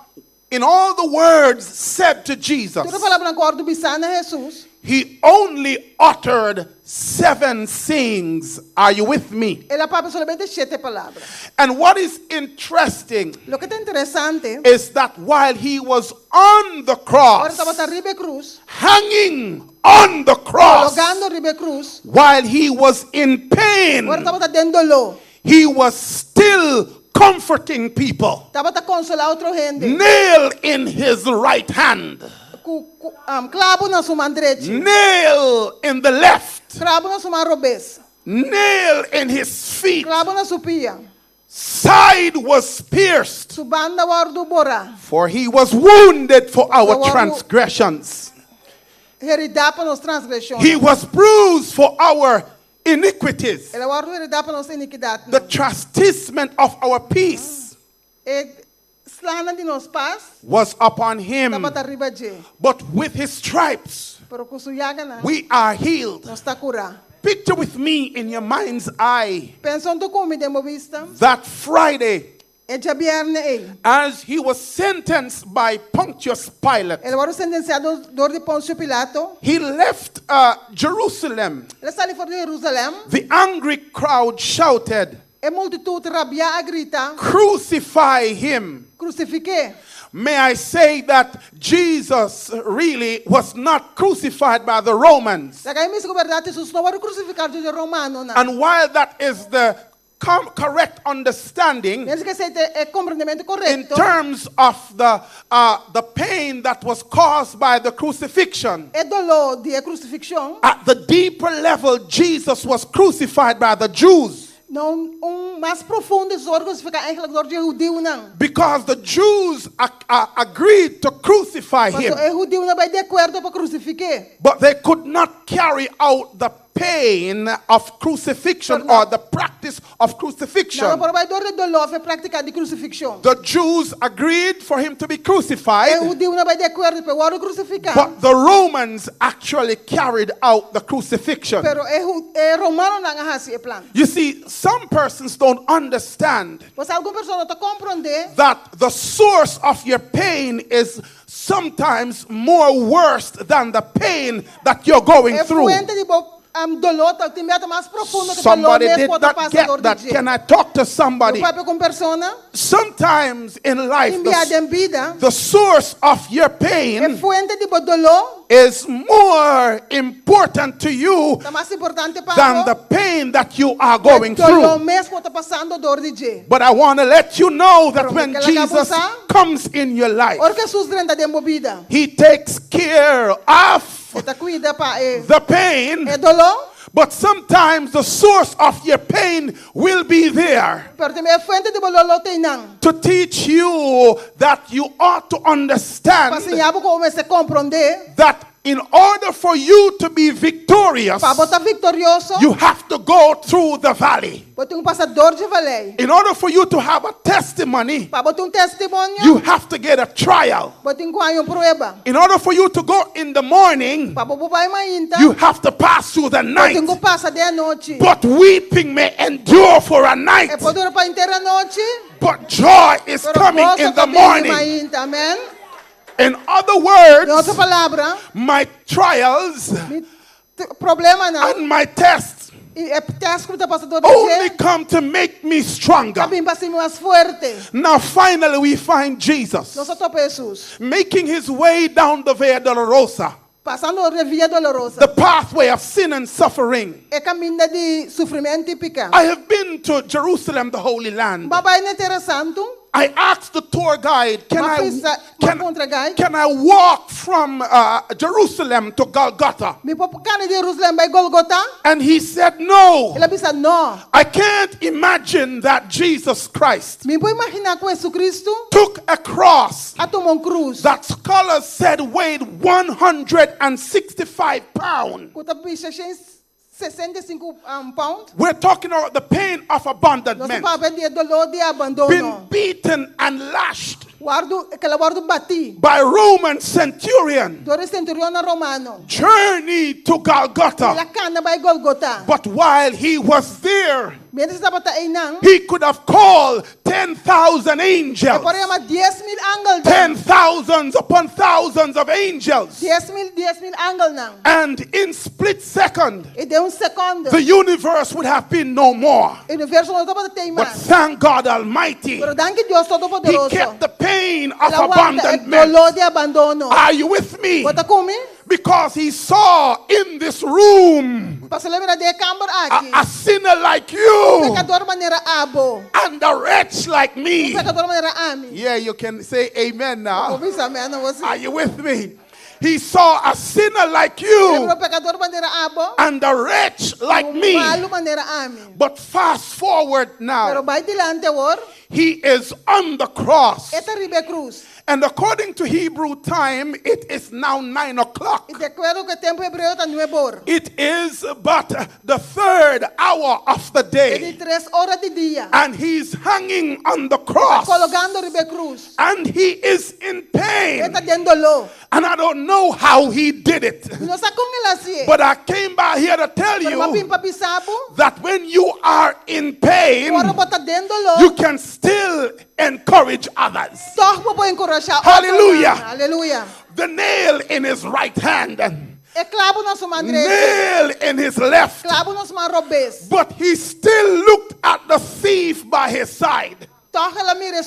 G: in all the words said to Jesus,
H: Tudo palavra que acabou de bizarro na Jesus.
G: he only uttered 7 sayings. Are you with me?
H: Ela palavra solamente 7 palavras.
G: And what is interesting
H: Lo que é interessante.
G: is that while he was on the
H: Ora
G: cross,
H: estava a ribe cruz.
G: hanging on the cross,
H: Colocando ribe cruz.
G: while he was in pain,
H: Ora estava dentro lo.
G: he was still comforting people.
H: Estava a consolar outra gente.
G: Nail in his right hand,
H: Clavo na sua mão direita.
G: nail in the left,
H: Clavo na sua mão robês.
G: nail in his feet.
H: Clavo na sua pia.
G: Side was pierced,
H: Sua banda guardo bora.
G: for he was wounded for our
H: Lord,
G: transgressions.
H: Heredar para nos transgressões.
G: He was bruised for our iniquities.
H: Ela guardo heredar para nos iniquidade.
G: The chastisement of our peace
H: E slana de nos paz.
G: was upon him,
H: Estava a riba de.
G: but with his stripes
H: Pero com sua llaga na.
G: we are healed.
H: Nos está cura.
G: Picture with me in your mind's eye
H: Pensando como de vista.
G: that Friday,
H: É dia viernes.
G: as he was sentenced by Pontius Pilate,
H: Ele guardo sentenciado dor de Pôncio Pilato.
G: he left Jerusalem.
H: Ele está ali fora de Jerusalém.
G: The angry crowd shouted,
H: E multitude rabia a grita.
G: "Crucify him."
H: Crucifique.
G: May I say that Jesus really was not crucified by the Romans.
H: Daí mesmo verdade Jesus não era crucificado de romano na.
G: And while that is the correct understanding
H: Penso que esse é compreendimento
G: in
H: correto.
G: terms of the pain that was caused by the crucifixion,
H: É dolor de crucifixão.
G: at the deeper level, Jesus was crucified by the Jews.
H: Não mais profundo é crucificar em relação de judeu não.
G: Because the Jews agreed to crucify
H: Mas
G: him,
H: o judeu não vai de acordo para crucificar.
G: but they could not carry out the pain of crucifixion
H: But no-
G: or the practice of
H: Não,
G: crucifixion.
H: para vai dor de dolor é praticar de crucifixão.
G: The Jews agreed for him to be
H: O
G: crucified,
H: judeu não vai de acordo para o crucificar.
G: but the Romans actually carried out the crucifixion.
H: Pero é romano não é assim plan.
G: You see, some persons don't understand
H: Mas alguma pessoa não está compreender
G: that the source of your pain is sometimes more worse than the pain that you're going
H: é
G: through.
H: fuente de dolor tem mais profundo que
G: Somebody
H: dolor
G: did
H: mesmo
G: not get that. Can I talk to somebody?
H: O papo com persona
G: Sometimes in life,
H: enviada em vida
G: the source of your
H: é
G: pain
H: fuente de dolor
G: is more important to you
H: é mais importante para
G: than the pain that you are going
H: dolor
G: through.
H: mesmo está passando dor de je.
G: But I want to let you know that
H: Pero
G: when
H: que la
G: Jesus
H: cabusa-
G: comes in your life,
H: Porque Jesus renda de movida.
G: He takes care of
H: Está cuida para
G: the pain,
H: é dolor,
G: but sometimes the source of your pain will be there
H: pero também é fuente de dolor tem não.
G: to teach you that you ought to
H: Para
G: understand
H: ensinar como se compreender
G: that in order for you to be victorious,
H: para botar vitorioso,
G: you have to go through the valley.
H: botar passador de valley.
G: In order for you to have a testimony,
H: Para botar testemunho,
G: you have to get a trial.
H: botar prueba.
G: In order for you to go in the morning,
H: Para botar Mainta,
G: you have to pass through the night.
H: botar passa de noite.
G: But weeping may endure for a night,
H: É poder para inteira noite,
G: but joy is
H: pero
G: coming
H: gozo
G: in the
H: também de
G: morning.
H: Mainta, amém?
G: In other
H: Em
G: words,
H: outra palavra,
G: my trials
H: problema não.
G: and my tests
H: É teste que passador de
G: only come to make me stronger.
H: Também para ser mais forte.
G: Now finally we find Jesus
H: Nós topa Jesus.
G: making his way down the Via Dolorosa,
H: Passando a Via Dolorosa.
G: the pathway of sin and suffering.
H: É caminho de sofrimento e pecado.
G: I have been to Jerusalem, the Holy Land.
H: Babai na Terra Santo.
G: I asked the tour guide, can I walk from Jerusalem to Golgotha?
H: Mi popukani di Jerusalem by Golgotha.
G: And he said, no.
H: Ela bisa no.
G: I can't imagine that Jesus Christ
H: Mi po imaginar que Jesus Cristo
G: took a cross
H: atomou cruz.
G: that scholars said weighed 165 pounds.
H: Kuta bisa 65 pound.
G: We're talking about the pain of
H: Nós
G: abandonment,
H: fala de dolor de abandono.
G: been beaten and lashed
H: Guardo bati.
G: by Roman centurion,
H: Dore centurione romano.
G: journey to Golgotha.
H: La cana by Golgotha.
G: But while he was there,
H: Menos estava ta inang.
G: he could have called 10,000 angels,
H: Agora ma 10,000 angle.
G: 10,000s upon thousands of angels.
H: 10,000 angle nang.
G: And in split second,
H: E de segundo.
G: the universe would have been no more.
H: Universo não estava tem
G: But
H: mais.
G: thank God Almighty,
H: Pero danke Deus todo
G: he
H: poderoso.
G: kept the pain of
H: Ela guarda o
G: abandonment.
H: dolor de abandono.
G: Are you with me?
H: Bota comigo?
G: Because he saw in this room
H: Para se lembrar de câmara aqui.
G: a sinner like you
H: Pecador maneira abo.
G: and a wretch like me.
H: Pecador maneira ami.
G: Yeah, you can say amen now.
H: Ouvi amém você.
G: Are you with me? He saw a sinner like you
H: Lembrou pecador maneira abo.
G: and a wretch like me.
H: Malo maneira ami.
G: But fast forward
H: Pero
G: now,
H: vai dilante or.
G: he is on the cross.
H: Esta ribe cruz.
G: And according to Hebrew time, it is now 9 o'clock.
H: E de acordo com o tempo hebreu está 9
G: It is but the third hour of the
H: É de
G: day.
H: 3 horas de dia.
G: And he's hanging on the cross.
H: Colocando ribe cruz.
G: And he is in pain.
H: Está dando dolor.
G: And I don't know how he did it.
H: Não sabe como ela se.
G: But I came by here to tell
H: Pero ma
G: you
H: pimpa pisabo.
G: that when you are in pain,
H: Ora bota dando dolor.
G: you can still encourage others.
H: Torpo para encorajar.
G: Hallelujah.
H: Aleluia.
G: The nail in his right hand,
H: É clavo na sua mão direita.
G: nail in his left.
H: Clavo na sua mão robês.
G: But he still looked at the thief by his side
H: Toca ela mira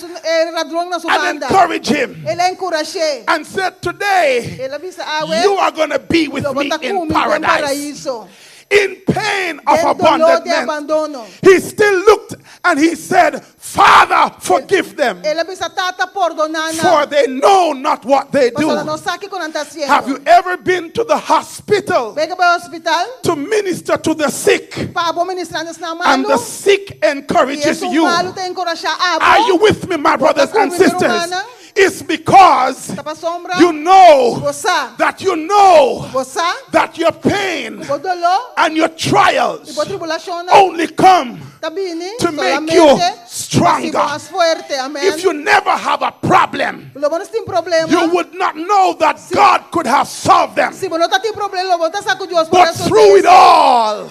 H: ladrão na sua
G: and
H: banda.
G: encouraged him
H: Ele encorajou.
G: and said, today
H: Ele avisa awe.
G: you are going to be with
H: Eu vou
G: me
H: estar
G: in
H: comigo em
G: paradise.
H: paraíso.
G: In pain of
H: Tem dolor de
G: abandonment,
H: abandono.
G: he still looked and he said, Father, forgive them,
H: Ele avisa tata perdonana.
G: for they know not what they
H: Mas ela
G: do.
H: não sabe o que está haciendo.
G: Have you ever been to the hospital
H: Vega para o hospital.
G: to minister to the sick
H: Para administrar nesse
G: and
H: namalo.
G: the sick
H: E
G: encourages
H: esse
G: you?
H: malo tem encorajar
G: Are you with me, my brothers and sisters? It's because
H: Tá para sombra.
G: you know
H: Você.
G: that you know
H: Você.
G: that your pain
H: O dolor.
G: and your trials
H: E a tribulação.
G: only come
H: Tá bem,
G: to make
H: solamente
G: you
H: assim,
G: stronger.
H: mais forte, amém.
G: If you never have a problem,
H: Lo bueno tem problema.
G: you would not know that God could have solved them.
H: Se você não tem problema, lo bueno sabe que Deus
G: But through it all,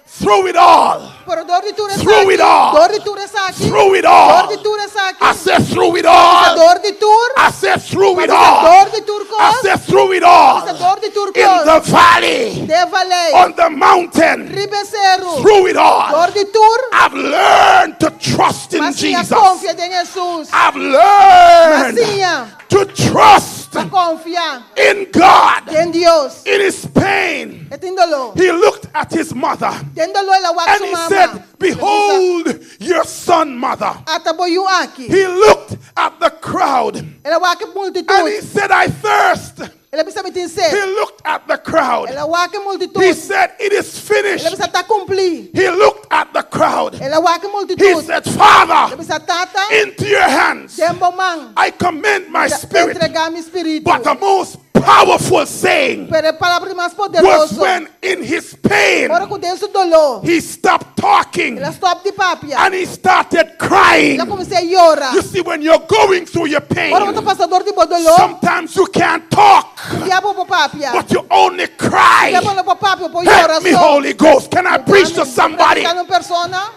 G: through it all,
H: Pero dor de tudo
G: Through it all.
H: Dor de tudo está aqui.
G: through it all,
H: Dor de tudo está aqui.
G: I said through it all,
H: Dor de tur.
G: I said through it
H: Dor
G: all,
H: de turcos.
G: I said through it all,
H: Dor de
G: in
H: turcos.
G: the valley,
H: De valley.
G: on the mountain,
H: Ribeiro.
G: through it all,
H: Dor de tur.
G: I've learned to trust in
H: Mas sim,
G: Jesus.
H: confia em Jesus.
G: I've
H: Mas
G: learned
H: sim,
G: to trust
H: para confiar
G: in God.
H: em Deus.
G: In his pain,
H: E tem dolor.
G: he looked at his mother
H: Tem dolor ela vai
G: and he said, behold your son, mother.
H: Ataboyu aqui.
G: He looked at the crowd
H: Ela vai que
G: and he
H: multitude.
G: said, I thirst.
H: Ela precisa me
G: He
H: dizer.
G: looked at the crowd.
H: Ela vai que
G: He
H: multitude.
G: said, it is
H: Ela
G: finished.
H: precisa estar cumprir.
G: He looked at the crowd.
H: Ela vai que
G: He
H: multitude.
G: said,
H: Ela
G: Father,
H: precisa tata.
G: into your hands
H: Tempo man.
G: I commend my spirit.
H: Entregar meu espírito.
G: But the most powerful saying
H: Pero a palavra mais
G: was
H: poderosa.
G: when in his pain
H: Ora com Deus do dolor.
G: he stopped talking
H: Ela stop de papia.
G: and he started crying.
H: Ela comecei a chorar.
G: You see, when you're going through your pain,
H: Ora você passa dor de dolor.
G: sometimes you can't talk,
H: Diabo por papia.
G: but you only cry.
H: Diabo não por papia, por
G: Help me,
H: chorar.
G: Holy Ghost. Can I preach to somebody?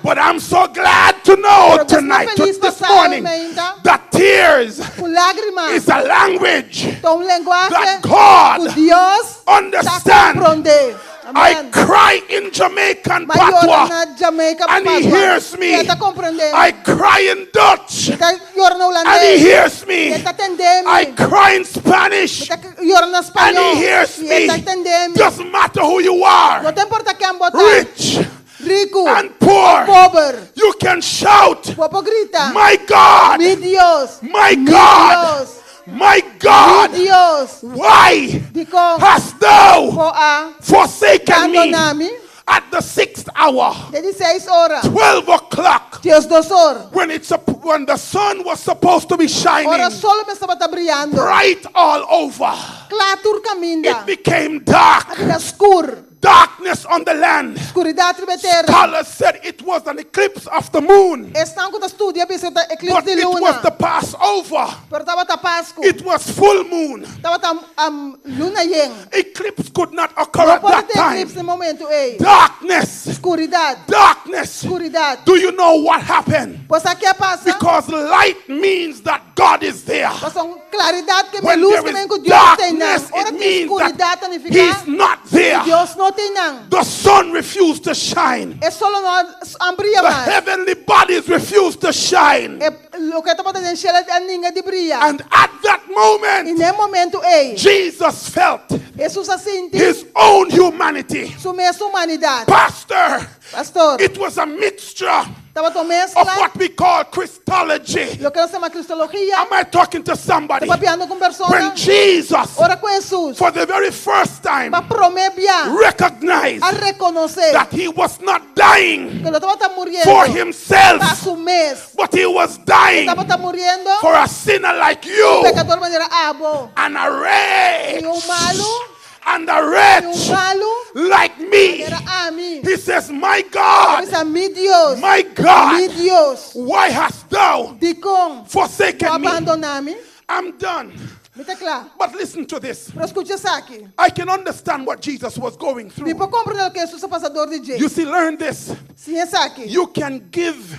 G: But I'm so glad to know tonight, this morning, that tears
H: Com lágrimas.
G: is a language
H: Então linguagem
G: that God
H: que Deus está
G: understands.
H: compreender.
G: I cry in Jamaican
H: Mas chora
G: patois,
H: na Jamaica
G: and he hears me.
H: Ele está compreendendo.
G: I cry in Dutch,
H: Está chorando no
G: and he
H: holandês.
G: hears me.
H: Ele está entendendo.
G: I cry in Spanish,
H: Está chorando no
G: and
H: espanhol.
G: he hears
H: Ele
G: me.
H: está entendendo.
G: Doesn't matter who you are,
H: Não tem importa quem botar.
G: rich
H: Rico.
G: and poor,
H: Pobre.
G: you can shout,
H: Popo grita.
G: my God,
H: Mi Dios.
G: my
H: Mi
G: God,
H: Dios.
G: my
H: Mi
G: God,
H: Dios.
G: why
H: Dico.
G: hast thou
H: Ko a.
G: forsaken me
H: Abandonami.
G: at the 6th hour,
H: Desde 6 horas.
G: 12 o'clock,
H: Dios 2 horas.
G: when when the sun was supposed to be shining
H: Ora solo me estava brilhando.
G: bright all over?
H: Claro, tur
G: It
H: caminha.
G: became dark,
H: Era escuro.
G: darkness on the land.
H: Escuridade sobre a terra.
G: Scholars said it was an eclipse of the moon,
H: Estão com estudia pensa da eclipse
G: but
H: de
G: it was
H: luna.
G: the Passover.
H: Pero estava ta Páscoa.
G: It was full moon.
H: Estava ta luna yen.
G: Eclipse could not occur
H: Não
G: at
H: pode
G: that
H: ter eclipse
G: time.
H: no momento, ei.
G: Darkness,
H: Escuridade.
G: darkness.
H: Escuridade.
G: Do you know what happened?
H: Pois aqui passa.
G: Because light means that God is there.
H: Pois são claridade que me
G: When
H: luz
G: there
H: que
G: is
H: vem com Deus tem não.
G: darkness,
H: Ora
G: it
H: que
G: means
H: escuridade
G: that
H: significa
G: He's not there.
H: Deus não tem não.
G: The sun refused to shine.
H: É só nós abrir
G: The
H: mais.
G: heavenly bodies refused to shine.
H: É o que estava dizendo, encher a ninguém de brilhar.
G: And at that
H: E
G: moment,
H: nesse momento, ei,
G: Jesus felt
H: Jesus assim
G: his own humanity.
H: sua humanidade.
G: Pastor,
H: Pastor,
G: it was a mixture
H: estava tomando
G: of what we call Christology.
H: lo que nós chamamos cristologia.
G: Am I talking to somebody?
H: Estava piando com pessoas.
G: When Jesus,
H: Ora com Jesus.
G: for the very first time,
H: Para prometer,
G: recognized
H: a reconhecer
G: that he was not dying
H: que ele estava morrendo
G: for
H: para
G: himself,
H: su mês.
G: but he was dying
H: Estava morrendo
G: for a sinner like you,
H: pecador de maneira abo.
G: and a
H: E
G: wretch,
H: malo,
G: and a
H: e
G: wretch
H: malo,
G: like me.
H: era a mim.
G: He says, my God,
H: Pensa, mi Deus,
G: my
H: mi
G: God,
H: Deus,
G: why hast thou
H: de com
G: forsaken me?
H: abandonar-me.
G: I'm done.
H: Me está claro.
G: But listen to this.
H: Pero escucha isso aqui.
G: I can understand what Jesus was going through.
H: Tipo, compreender o que Jesus é passador de
G: You
H: jeito.
G: see, learn this.
H: Sim, isso aqui.
G: You can give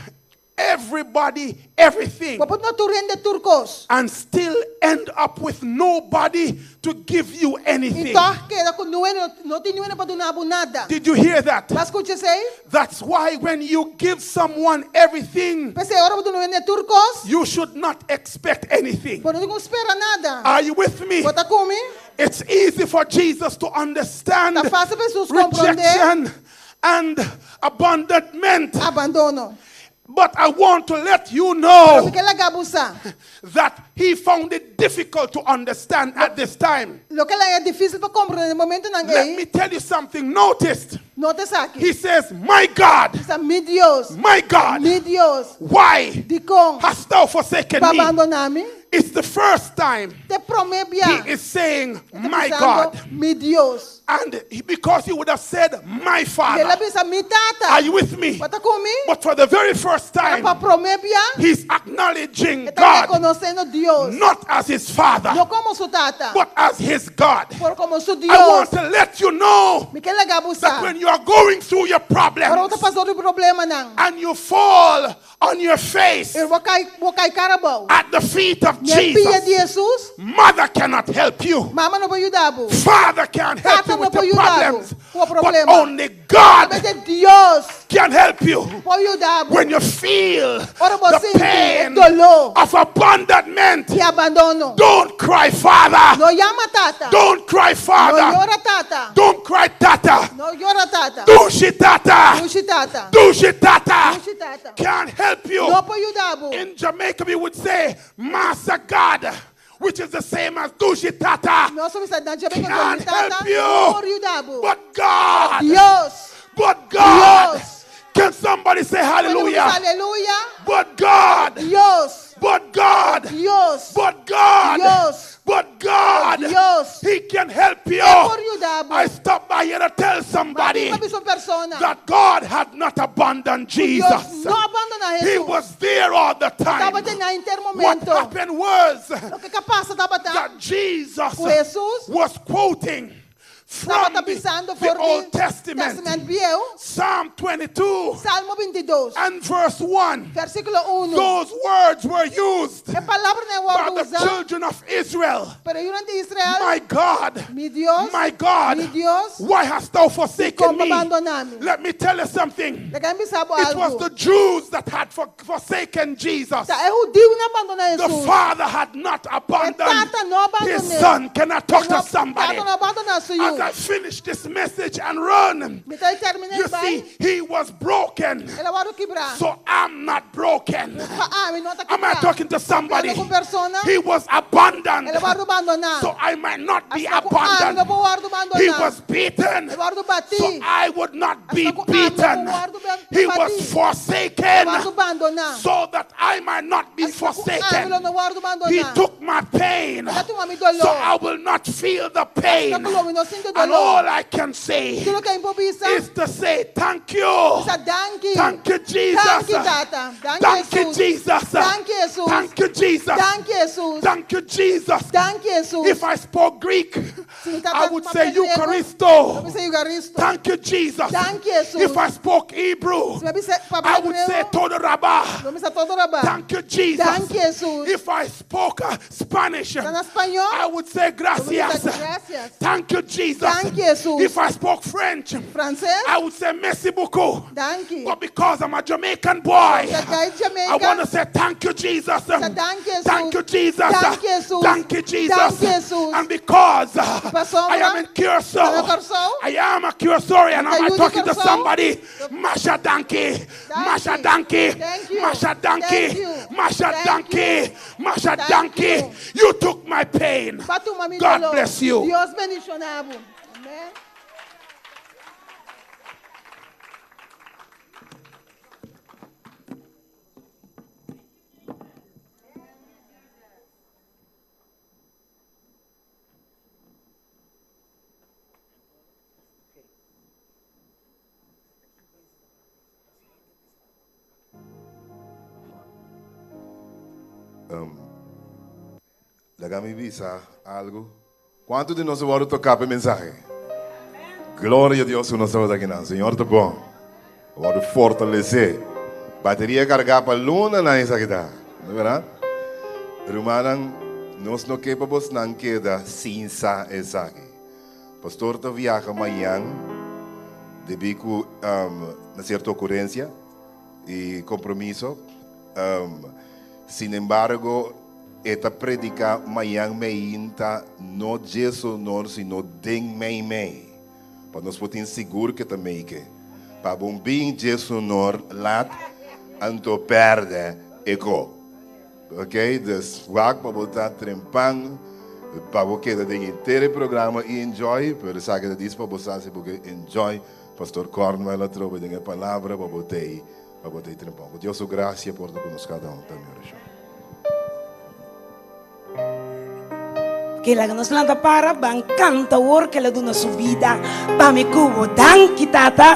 G: everybody everything
H: Pode não tu rende turcos.
G: and still end up with nobody to give you anything.
H: Então, que não tem ninguém para donar nada.
G: Did you hear that?
H: Mas escucha isso aí.
G: That's why when you give someone everything,
H: Pensei, agora para donar turcos.
G: you should not expect anything.
H: Mas não espera nada.
G: Are you with me?
H: Bota comigo.
G: It's easy for Jesus to understand
H: Tá fácil para Jesus compreender.
G: rejection and abandonment.
H: Abandono.
G: But I want to let you
H: Pero
G: know
H: que ela gabusa.
G: that he found it difficult to understand at this time.
H: Lo que ela é difícil para compreender no momento não
G: Let
H: é.
G: me tell you something. Notice,
H: Nota isso aqui.
G: he says, my God,
H: Pensa, mi Deus,
G: my God,
H: mi Deus,
G: why
H: de com
G: hast thou forsaken
H: para
G: me?
H: abandonar-me.
G: It's the first time
H: Te prometo.
G: he is saying, my God.
H: Mi Deus.
G: And because he would have said, my
H: E ela
G: Father.
H: pensa, mi tata.
G: Are you with me?
H: Bota comigo.
G: But for the very first
H: Para
G: time,
H: prometer.
G: he's acknowledging
H: Está
G: God
H: reconhecendo Deus.
G: not as his Father,
H: Não como su tata.
G: but as his God.
H: Por como su Deus.
G: I want to let you know
H: Me que ela gabusa.
G: that when you are going through your
H: Agora
G: problems
H: eu passando o problema não.
G: and you fall on your face
H: Eu vou cair carabão.
G: at the feet of
H: Minha filha de
G: Jesus,
H: Jesus.
G: mother cannot help you.
H: Mama não vai ajudar.
G: Father can't help
H: Tata
G: you with
H: não
G: your
H: pode ajudar.
G: problems,
H: Com
G: but
H: problema.
G: only God
H: Mas é Deus.
G: can help you
H: Pode ajudar.
G: when you feel
H: Ora
G: the
H: você
G: pain
H: dolor
G: of abandonment.
H: e abandono.
G: Don't cry, Father.
H: Não chama tata.
G: Don't cry,
H: Não
G: Father.
H: chora tata.
G: Don't cry, Tata.
H: Não chora tata.
G: Dushi Tata.
H: Puxa tata.
G: Dushi Tata.
H: Puxa tata.
G: Can't help you.
H: Não pode ajudar.
G: In Jamaica, we would say, Master God, which is the same as Dushi Tata.
H: Nós somos cidadãos de Jamaica.
G: Can't
H: Tata.
G: help you.
H: Não pode ajudar.
G: But God,
H: Deus.
G: but God.
H: Dios.
G: Can somebody say hallelujah?
H: Aleluia.
G: But God,
H: Deus.
G: but God,
H: Deus.
G: but God.
H: Deus.
A: But God,
H: Dios,
A: He can help you.
H: por ayudar.
A: I stop by here to tell somebody
H: Mati son persona.
A: that God had not abandoned
H: Dios
A: Jesus.
H: no abandona a
A: He
H: Jesús.
A: was there all the time.
H: Estaba tenha em ter
A: What
H: momento.
A: happened was
H: Lo que pasa estaba
A: that Jesus
H: Jesus
A: was quoting
H: estaba
A: from
H: tapizando
A: the
H: por
A: Old Testament,
H: viejo,
A: Psalm 22
H: Salmo 22,
A: and verse 1.
H: versículo 1.
A: Those words were used
H: É palavra não
A: by
H: é
A: the children of Israel.
H: pero durante Israel,
A: My God,
H: mi Dios,
A: my God,
H: mi Dios,
A: why hast thou forsaken
H: como
A: me?
H: abandonarme.
A: Let me tell you something.
H: Déjame saber
A: It was
H: algo.
A: the Jews that had forsaken Jesus.
H: É judío que não abandona
A: The
H: Jesus.
A: Father had not abandoned
H: tata não
A: His
H: abandonou.
A: Son. Can I talk to
H: Não,
A: somebody?
H: tata não abandona
A: As
H: you.
A: I finish this message and run,
H: Então eu terminei
A: you
H: bem.
A: see, He was broken.
H: Ele vai quebrar.
A: So I'm not broken.
H: Ele não está
A: Am I talking to somebody?
H: Com persona,
A: He was abandoned.
H: ele vai abandonar.
A: So I might not be
H: Não
A: abandoned.
H: vou abandonar.
A: He was beaten.
H: Ele vai bater.
A: So I would not be
H: Não
A: beaten.
H: vou
A: He was
H: Ele
A: forsaken.
H: vai abandonar.
A: So that I might not be
H: Ele
A: forsaken.
H: não vai abandonar.
A: He took my pain.
H: Ele tomou meu dolor.
A: So I will not feel the pain.
H: Não sinto
A: And
H: dolor.
A: all I can say
H: Tudo que é improviso.
A: is to say thank you. Thank you, Jesus.
H: Thank you, Tata.
A: Thank you, Jesus.
H: Thank you, Jesus.
A: Thank you, Jesus.
H: Thank you, Jesus.
A: Thank you, Jesus.
H: Thank you, Jesus.
A: If I spoke Greek, I would say
H: Eu
A: Eucharisto.
H: vou ser Eucaristo.
A: Thank you, Jesus.
H: Thank you, Jesus.
A: If I spoke Hebrew, I would say Todoraba.
H: Vamos a todo rabar.
A: Thank you, Jesus.
H: Thank you, Jesus.
A: If I spoke Spanish,
H: En español,
A: I would say gracias.
H: gracias.
A: Thank you, Jesus.
H: Thank you, Jesus.
A: If I spoke French,
H: Francés,
A: I would say merci beaucoup.
H: thank you.
A: But because I'm a Jamaican boy,
H: Jamaica,
A: I want to say thank you, Jesus.
H: thank you,
A: Thank you, Jesus.
H: Thank you, Jesus.
A: Thank you, Jesus.
H: Thank you, Jesus.
A: And because
H: Pastor,
A: I am in Curacao, I am a Curacauian. Am I
H: you
A: talking to
H: Curacao?
A: somebody? Masha Danke, Masha Danke,
H: Thank you.
A: Masha
H: Thank
A: Danke,
H: you.
A: Masha
H: Thank
A: Danke, Masha
H: Thank
A: Danke. You took my pain. God bless you.
H: Dios bendicionado. Amén.
A: Déjame avisar algo. ¿Cuántos de nosotros vamos a tocar el mensaje? Glória a Deus, nós estamos aqui, não. Senhor, tá bom. Vamos fortalecer. Bateria carregar para a luna, não é isso aqui, tá? Não é verdade? Irmão, nós não queremos não queda sem essa aqui. Pastor, tá viaja amanhã, devido a certa ocorrência e compromisso. Sin embargo, esta predica amanhã Mainta não Jesus não, sino den mei. Para nós podermos seguro que também que para bom bem Jesus não lat anto perde eco. Ok? Dus waak para botar trempang para o que da inteiro programa e enjoy, pero sabe que diz para você porque enjoy Pastor Cornwell a trouxe a palavra para botar trempang. Deus o graça por conosco cada também oração.
I: Que la nos landa para ban canta or que la duna su vida pa mi cubo danki tata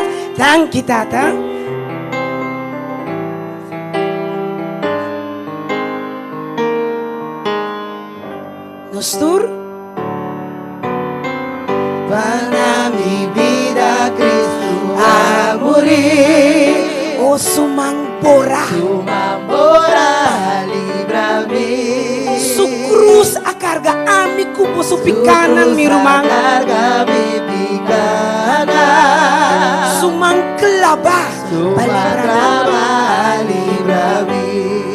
I: nos tur
D: Para mi vida Cristo a morir.
I: o sumambora
D: Líbrame.
I: su cruz a carga a mi cubo su picana mi rumang
D: Carga mi picana.
I: su manclava
D: Palabra líbrame.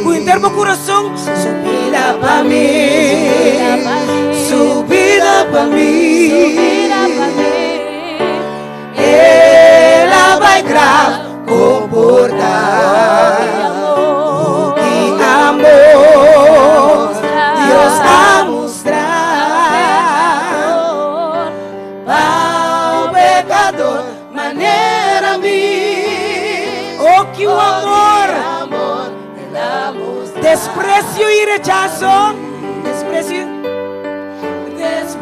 I: cu interno corazón su
D: Vida pa' mí. Su vida pa' mí. Ela vai grave comportar. Que amor Deus a mostrar ao pecador maneira mim.
I: oh que o amor
D: Ela mostrar.
I: desprecio y rechazo desprecio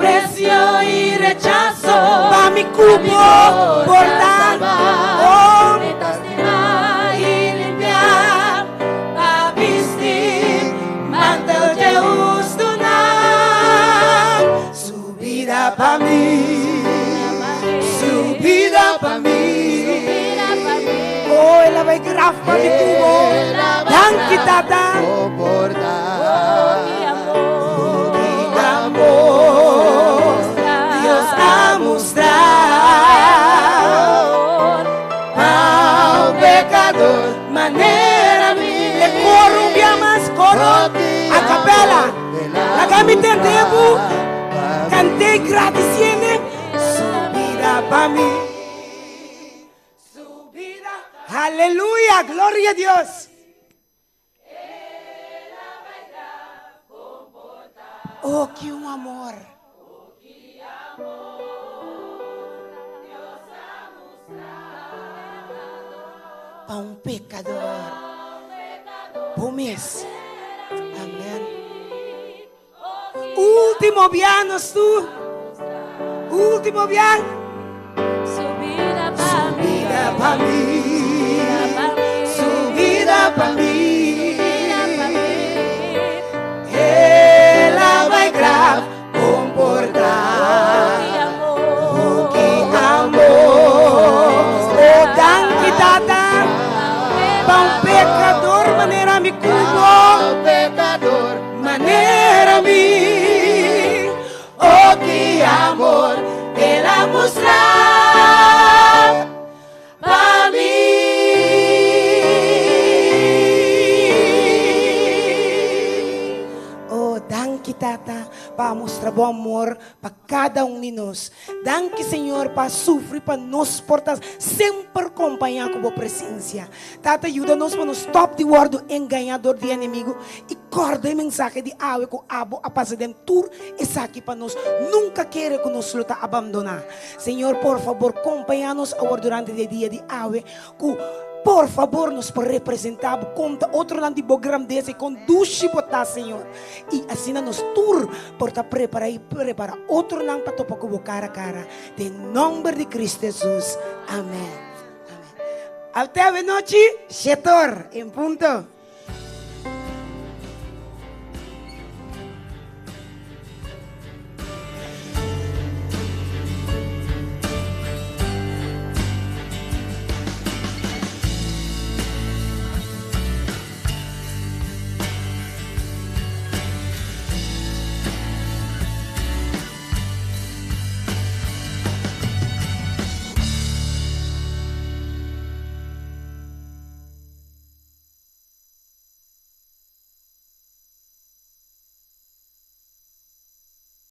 I: desprecio y rechazo, va mi cubo por dar, oh,
J: lastimar y limpiar, pa' vestir mantel de justo
I: su vida pa' mí, su vida pa' mí, oh, el va graf pa' mi cubo, danki tata, Dios ha mostrado al pecador manera de corrupia más coro a capela la gamita debu canté agradeciendo su vida para mí, su vida, aleluya, gloria a Dios. Oh, que un amor. Para un pecador. Pumes. Amén. Último vianos tú. Último vian.
J: su vida pa' mí,
I: Vida para mí. Su vida para mí. Ela vai grave comportar. Oh, que amor. Oh, danke tata. Para un pecador maneira me cubo.
G: Pecador,
I: Maneira me. Oh, que amor. Ela mostrar para mí. Oh, danke tata, para mostrar bom amor para cada um de nós. Danke, Senhor, para sofrer, para nos portar, sempre acompanhar com a presença. Tata, ajuda-nos para nos stop de word enganador de inimigo e corda a mensagem de água com abo a passar de tour e saque para nós. Nunca querer que nos luta abandonar. Senhor, por favor, acompanha-nos agora durante o dia de água com por favor, nos por representar conta outro lado de program desse com duche botar, Senhor. E assim nos tour por estar preparar outro lado para topar com cara a cara. Em nome de Cristo Jesus. Amém. Amém. Até a noite, Shetor, em ponto.